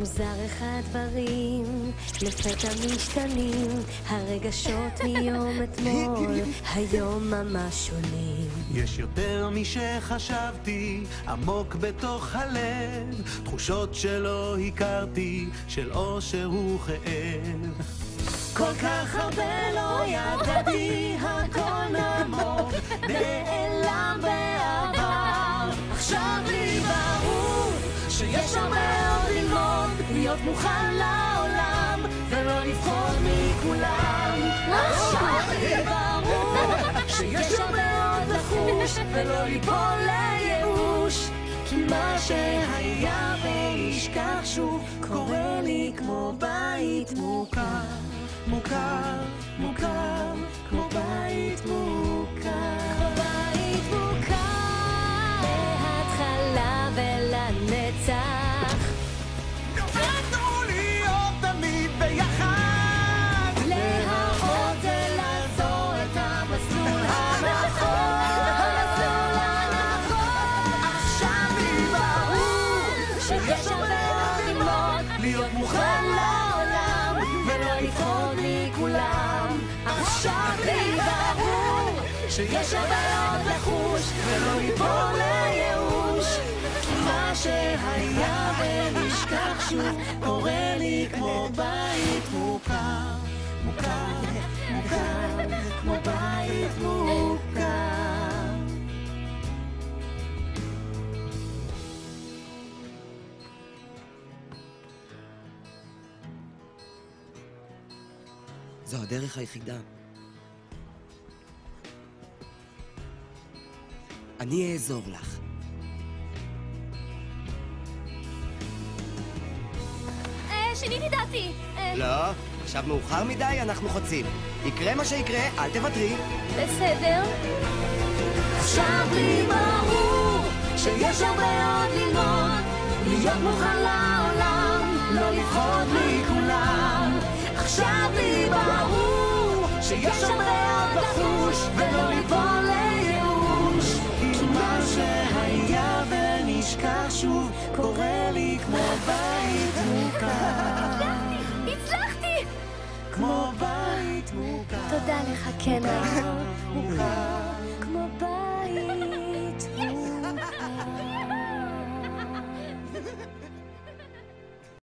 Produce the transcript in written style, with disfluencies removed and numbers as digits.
מוזר איך הדברים לפתע משתנים, הרגשות מיום אתמול היום ממש שונים. יש יותר משחשבתי, עמוק בתוך הלב, תחושות שלא הכרתי, של אושר וכאב. כל כך הרבה לא ידעתי, הכל נמוך, נעלם בעבר. עכשיו לי ברור שיש הרבה עוד ללמוד, להיות מוכן לעולם ולא לפחוד מכולם. עכשיו לי ברור שיש הרבה עוד לחוש ולא ליפול לייאוש, כי מה שהיה ונשכח שוב קורה לי כמו בית מוכר. מוכר, מוכר, כמו בית מוכר. בית מוכר להתחלה ולנצח, נתנו להיות תמיד ביחד, להראות ולעזור את המסלול הנכון. עכשיו לי ברור שיש הרבה עוד ללמוד, להיות מוכן לעולם ולא לפחוד מכולם. עכשיו לי ברור שיש הרבה עוד לחוש ולא ליפול לייאוש, כי מה שהיה ונשכח שוב קורה לי כמו בית מוכר. מוכר, מוכר, כמו בית מוכר. זו הדרך היחידה. אני אעזור לך. שיניתי דעתי. לא, עכשיו מאוחר מדי, אנחנו חוצים. יקרה מה שיקרה, אל תוותרי. בסדר. עכשיו לי ברור שיש הרבה עוד ללמוד, להיות מוכן לעולם, לא לפחוד מכולם. עכשיו לי ברור שיש הרבה עוד לחוש ולא ליפול לייאוש, כי מה שהיה ונשכח שוב קורה לי כמו בית מוכר. הצלחתי! כמו בית מוכר. תודה לך, כן. מוכר.